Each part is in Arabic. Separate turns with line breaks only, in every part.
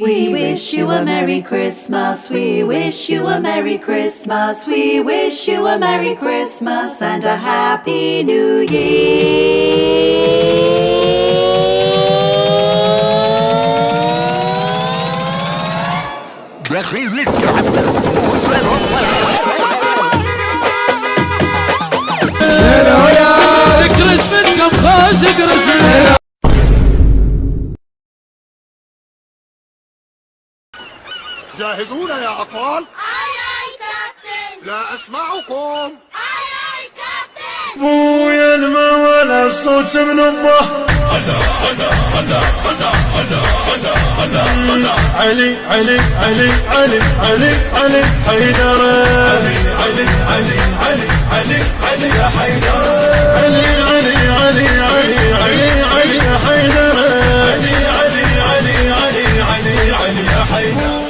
We wish you a Merry Christmas, we wish you a Merry Christmas, we wish you a Merry Christmas and a Happy New Year.
جاهزون يا أطفال؟
أي أي كابتن.
لا أسمعكم.
أي أي كابتن.
مو ينمى ولا الصوت من أمه. علي علي علي علي علي علي حيدر. علي علي علي علي علي يا حيدر. علي علي علي علي علي علي يا حيدر. علي علي علي علي علي علي يا حيدر.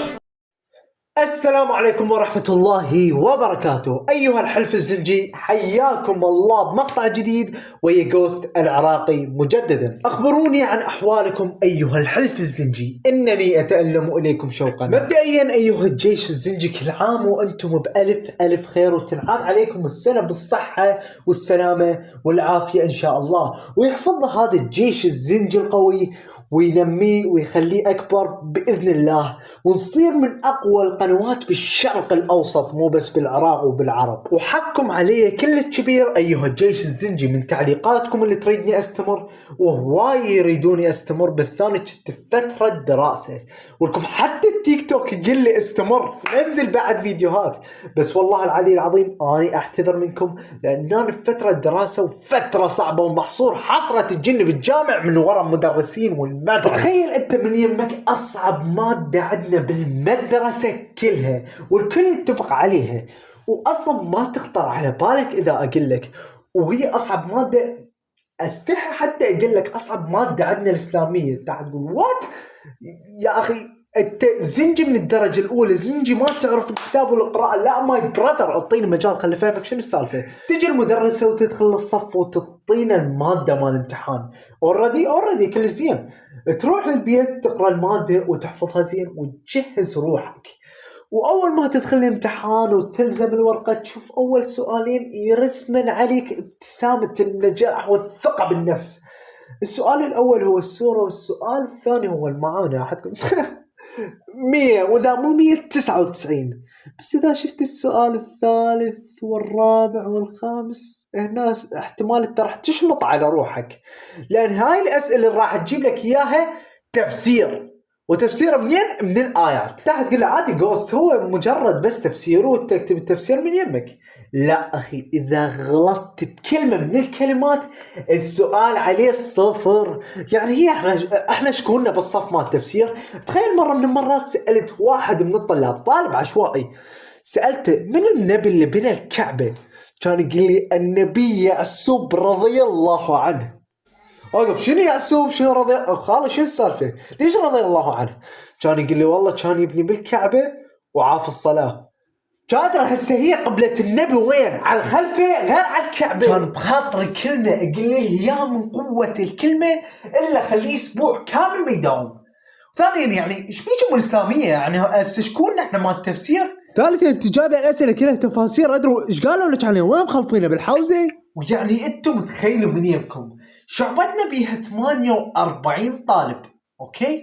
السلام عليكم ورحمة الله وبركاته. أيها الحلف الزنجي، حياكم الله بمقطع جديد ويا جوست العراقي مجددا. أخبروني عن أحوالكم أيها الحلف الزنجي، إنني أتألم إليكم شوقا. مبدئيا أيها الجيش الزنجي، كل عام وأنتم بألف ألف خير، وتنعاد عليكم السنة بالصحة والسلامة والعافية إن شاء الله، ويحفظ هذا الجيش الزنجي القوي وينميه ويخليه أكبر بإذن الله، ونصير من أقوى القنوات بالشرق الأوسط، مو بس بالعراق وبالعرب. وحقكم علي كل الكبير أيها الجيش الزنجي من تعليقاتكم اللي تريدني أستمر، وهواي يريدوني أستمر، بس أنا كنت فترة دراسة، ولكم حتى التيك توك يقول لي استمر نزل بعد فيديوهات، بس والله العلي العظيم أنا أعتذر منكم، لأن أنا في فترة دراسة وفترة صعبة ومحصور حصرة الجن بالجامع من وراء مدرسين تخيل انت من يمك اصعب مادة عندنا بالمدرسة كلها والكل يتفق عليها، واصلا ما تخطر على بالك اذا اقول لك، وهي اصعب مادة. استحي حتى اقول لك اصعب مادة عندنا الاسلامية. انت تقول وات يا اخي، انت زنجي من الدرجة الاولى، زنجي ما تعرف الكتاب والقراءة. لا ماي براذر، اعطيني مجال خلي فهمك شنو السالفة. تجي المدرسة وتدخل الصف وتعطينا المادة مال الامتحان اوريدي كل زين، تروح البيت تقرأ المادة وتحفظها زين وتجهز روحك، وأول ما تدخل الامتحان وتلزم الورقة تشوف أول سؤالين يرسمن عليك ابتسامة النجاح والثقة بالنفس. السؤال الأول هو السورة، والسؤال الثاني هو المعاني. حتكون 100 وإذا مو 100 99، بس إذا شفت السؤال الثالث والرابع والخامس هنا احتمال انت راح تشمط على روحك، لأن هاي الأسئلة اللي راح تجيب لك إياها تفسير، وتفسير منين؟ من الآيات. تحت تقول عادي جوست هو مجرد بس تفسير وتكتب التفسير من يمك. لا أخي، إذا غلطت بكلمة من الكلمات السؤال عليه 0. يعني هي احنا شكونا بالصف مال التفسير. تخيل مرة من المرات سألت واحد من الطلاب، طالب عشوائي، سألته من النبي اللي بنى الكعبة؟ كان يقول لي النبي يعسوب رضي الله عنه. أوقف، شنو يعسوب شنو رضي خالي شنو السالفة؟ ليش رضي الله عنه؟ كان يقول لي والله كان يبني بالكعبة وعاف الصلاة. كادر هسه هي قبلة النبي وين؟ على الخلفة غير على الكعبة. كان بخاطري كلمة أقول له يا من قوة الكلمة إلا خليه أسبوع كامل ما يداوم. ثانيا يعني إيش بيجوا من الإسلامية؟ يعني هسه شكون إحنا مال التفسير؟ ثالثا أنت جايب الأسئلة كلها تفاسير، أدروا إيش قالوا لك عليهم؟ وين مخلفينه بالحوزة؟ ويعني أنتم تخيلوا من يمكم شعبتنا بيها 48 طالب، أوكي؟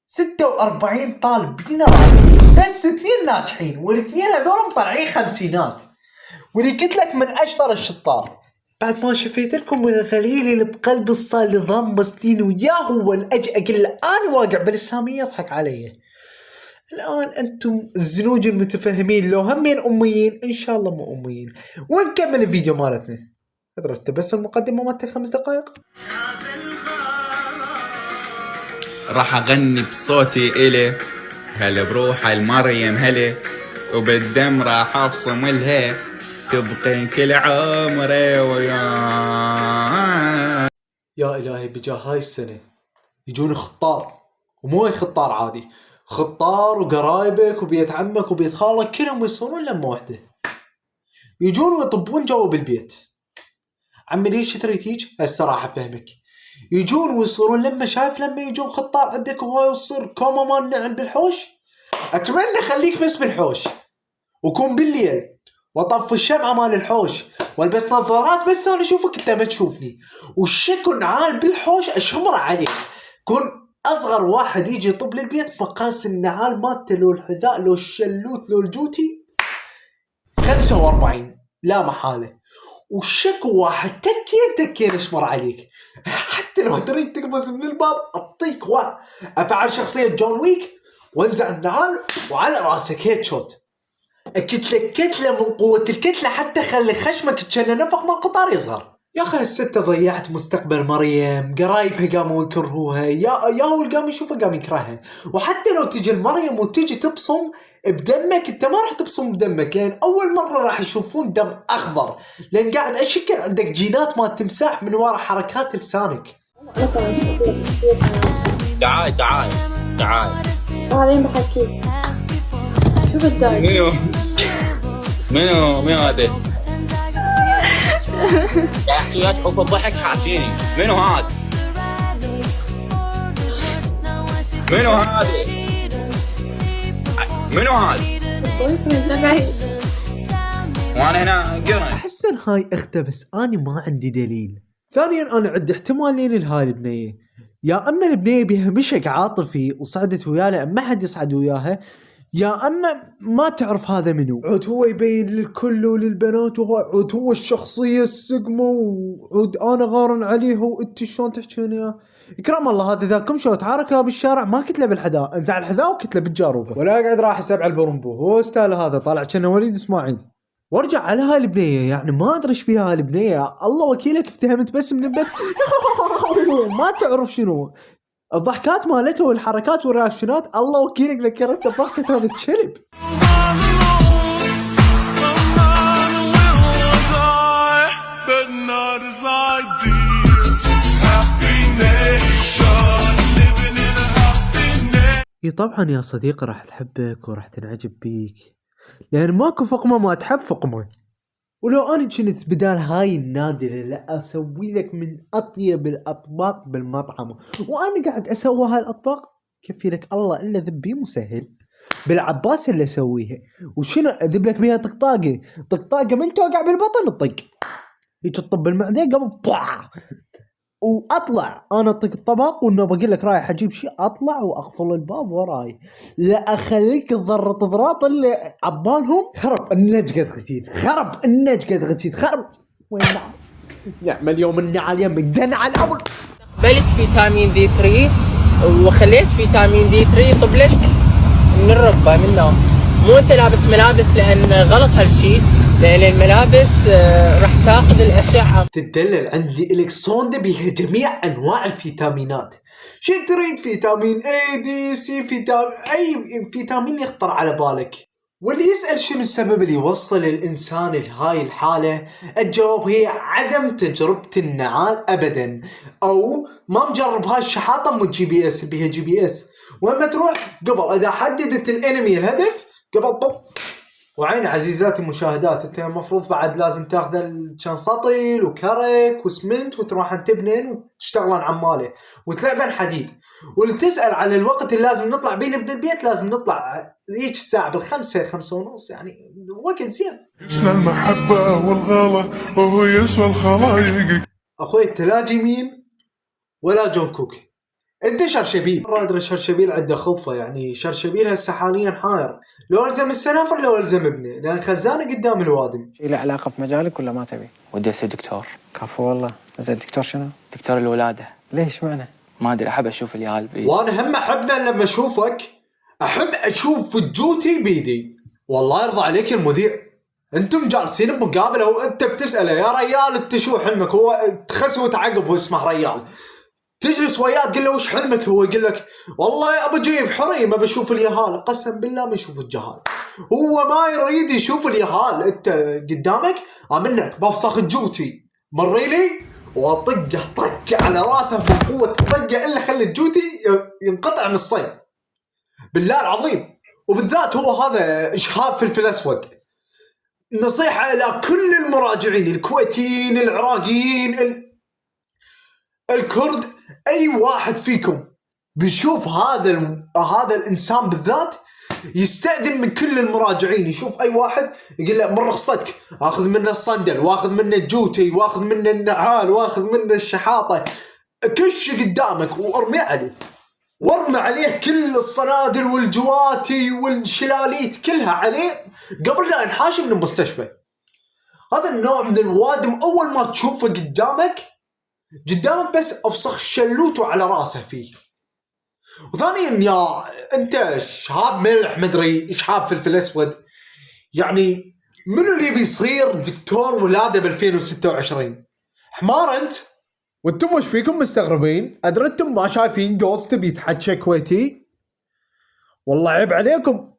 46 طالب بينا راسمين، بس 2 ناجحين، والاثنين هذول مطلعين 50. واللي قلت لك من أشطر الشطار. بعد ما شفيت لكم من الخليل اللي بقلب الصال نظام مسدين وياه والأجي أقول له أنا واقع بالإسلامية يضحك علي. الآن أنتم الزنوج المتفهمين لو همين أميين إن شاء الله مو أميين، ونكمل الفيديو مالتنا. أدرت بس المقدمة مالتك 5 دقائق.
راح أغني بصوتي إلي هلا بروح المريم هلا، وبالدم راح أبصم لها تبقين كل عمري ويا.
يا إلهي بجاه هاي السنة يجون خطار، ومو خطار عادي، خطار وقرايبك وبيت عمك وبيت خالك كلهم يصيرون لما واحدة، يجون ويطبون جوا بالبيت. عمي ليش تريد هيج؟ الصراحة فهمك، يجون ويصيرون لما يجون خطار عندك وهاي وتصير كوما مال نعل بالحوش. اتمنى خليك بس بالحوش وكون بالليل وطف الشمعة مال الحوش والبس نظارات بس انا اشوفك انت ما تشوفني، وشكو نعال بالحوش اشمر عليك. كون اصغر واحد يجي يطب للبيت مقاس النعال مالته لو الحذاء لو الشلوت لو الجوتي 45 لا محالة، وشكو واحد تكين اشمر عليك. حتى لو تريد تقبز من الباب اعطيك افعل شخصية جون ويك وانزع النعال وعلى راسك هيد شوت. كتلة من قوة الكتلة حتى خلي خشمك تشنى نفق من قطار يصغر. يا اخي الستة ضيعت مستقبل مريم، قرايبها قاموا يكرهوها، يا هو اللي قام يشوفها قام يكرهها. وحتى لو تجي المريم وتجي تبصم بدمك انت ما راح تبصم بدمك، لان اول مرة راح يشوفون دم اخضر، لان قاعد اشكل عندك جينات ما تمساح من وراء حركات لسانك.
تعال
بعدين بحكيك. شو بدك؟
منو هذا؟ يا احكي لا تحوف الضحك حاكيني منو هذا؟ وانا هنا قرن.
احس ان هاي اخته بس اني ما عندي دليل. ثانيا انا عندي احتمالين لهاي البنية، يا اما البنية بيها مشق عاطفي وصعدت وياه لان ما حد يصعد وياها، يا اما ما تعرف هذا منو. عود هو يبين للكل وللبنات عود هو الشخصية السقمة وعود انا غارن عليه وانت شلون تحكين يا اكرام الله. هذا ذاكم شو تحركها بالشارع ما كتله بالحذاء، انزع الحذاء وكتله بالجاروبه ولا قاعد راح يسبع البرمبو. هو استاهل هذا طالع كأنه وليد اسماعيل. وارجع على هاي البنية، يعني ما ادري ايش بيها هاي البنية، الله وكيلك افتهمت بس من البث ما تعرف شنو الضحكات مالته والحركات والرياكشنات، الله وكيلك ذكرت ضحكة هذا الكلب. طبعا يا صديقي راح تحبك وراح تنعجب بيك، لان ماكو فقمة ما تحب فقمة. ولو أنا كنت بدال هاي النادلة لا أسوي لك من أطيب الأطباق بالمطعم، وأنا قاعد أسوي هاي الأطباق كفي لك الله إلا ذبي مسهل بالعباس اللي أسويها. وشنو أذب لك بيها طقطاقة من توقع بالبطن الطق هيك تطب المعدة قبل واطلع انا اعطيك الطبق وانه بقول لك رايح اجيب شيء اطلع واقفل الباب وراي، لا اخليك تضرط ضراط اللي عبالهم خرب النج قد غتيت خرب وين نعمل يوم النعال يمك دنا على الاول.
بلت فيتامين دي 3 وخليت فيتامين دي 3 يطب لك من الربا منه، مو انت لابس ملابس لان غلط هالشيء، لان الملابس راح تاخذ الاشعه.
تدلل عندي الك سوندا بيها جميع انواع الفيتامينات، شي تريد فيتامين A D C اي فيتامين يخطر على بالك. واللي يسأل شنو السبب اللي يوصل الانسان لهاي الحالة، الجواب هي عدم تجربة النعال ابدا، او ما مجرب هاي الشحاطة مو GPS بيها GPS، واما تروح قبل اذا حددت الانمي الهدف قبل طب. وعين عزيزاتي المشاهدات، انت المفروض بعد لازم تاخذ كان سطيل وكرك وسمنت وتروح تبنن وتشتغلان عماله وتلعبن حديد. واللي تسأل على الوقت اللي لازم نطلع بيه من البيت، لازم نطلع هيك الساعة ب5:30 يعني وقت زين.
يسوى المحبة والغلا وهو يسوى الخلايق.
اخوي التلاجي مين ولا جون كوك، انت شرشبيل. مرة ادري شرشبيل عنده خلفة، يعني شرشبيل هسه حاليا حاير لو الزم السنافر لو الزم ابنه، لان خزانه قدام الوادم.
شيء له علاقه بمجالك ولا ما تبي؟
ودي اصير دكتور.
كفو والله. زين دكتور شنو؟
دكتور الولاده.
ليش معنى؟
ما ادري احب اشوف العيال بايدي.
وانا هم احب لما اشوفك احب اشوف الجوتي بيدي. والله يرضى عليك المذيع، انتم جالسين بمقابله وانت بتساله يا ريال انت شو حلمك، هو تخسوت عقب واسمه ريال، تجلس وياه تقول له وش حلمك، هو يقول لك والله ابى اجيب حريم ما بشوف اليهال. قسم بالله ما يشوف الجهال، هو ما يريد يشوف اليهال. انت قدامك امنك بفسخ الجوتي مريلي واطقه طقه على راسه بقوه الطقه الا خلي الجوتي ينقطع نصين بالله العظيم. وبالذات هو هذا اشهاب فلفل اسود. نصيحه الى كل المراجعين الكويتيين العراقيين الكرد، اي واحد فيكم بيشوف هذا الانسان بالذات يستأذن من كل المراجعين. يشوف اي واحد يقول له من رخصتك اخذ منه الصندل، واخذ منه الجوتي، واخذ منه النعال، واخذ منه الشحاطه، كل شيء قدامك وارمي عليه، وارمي عليه كل الصنادل والجواتي والشلاليت كلها عليه قبل لا ينحاش من المستشفى. هذا النوع من الوادم اول ما تشوفه قدامك بس افسخ شلوته على راسه فيه. وثانيا يا انت شهاب ملح مدري شهاب فلفل اسود، يعني منو اللي بيصير دكتور ولاده ب 2026؟ حمار انت؟ وانتم وش فيكم مستغربين؟ ادري انتم ما شايفين جوست بيتحكى كويتي؟ والله عيب عليكم،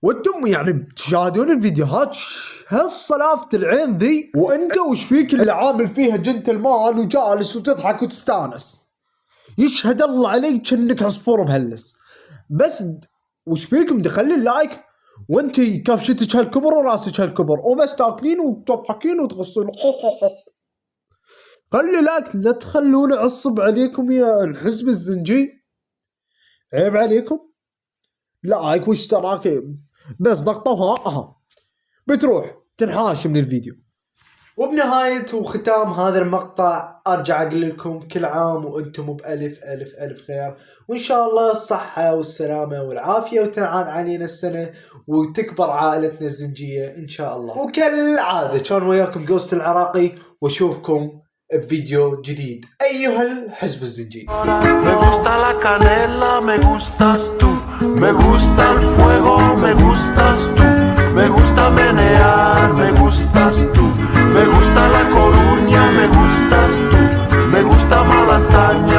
وانتم يعني بتشاهدون الفيديوهات هالصلافة العين ذي، وانت وش فيك اللي عامل فيها جنتلمان وجالس وتضحك وتستانس؟ يشهد الله عليك كأنك عصفور مهلس. بس وش فيكم تخلي اللايك وانتي كفشتك هالكبر وراسك هالكبر وبس تاكلين وتضحكين وتغصين؟ خلي لايك، لا تخلون عصب عليكم يا الحزب الزنجي، عيب عليكم. لايك واشتراك بس ضغطوها بتروح تنحاش من الفيديو. وبنهاية وختام هذا المقطع ارجع اقول لكم كل عام وانتم بألف ألف ألف خير، وان شاء الله الصحة والسلامة والعافية وتنعاد علينا السنة وتكبر عائلتنا الزنجية ان شاء الله. وكالعادة كان وياكم جوست العراقي، واشوفكم بفيديو جديد ايها الحزب الزنجي.
Me gusta la canela, me gustas tú. Me gusta el fuego, me gustas tú. Me gusta menear, me gustas tú. Me gusta la Coruña, me gustas tú. Me gusta Malasaña.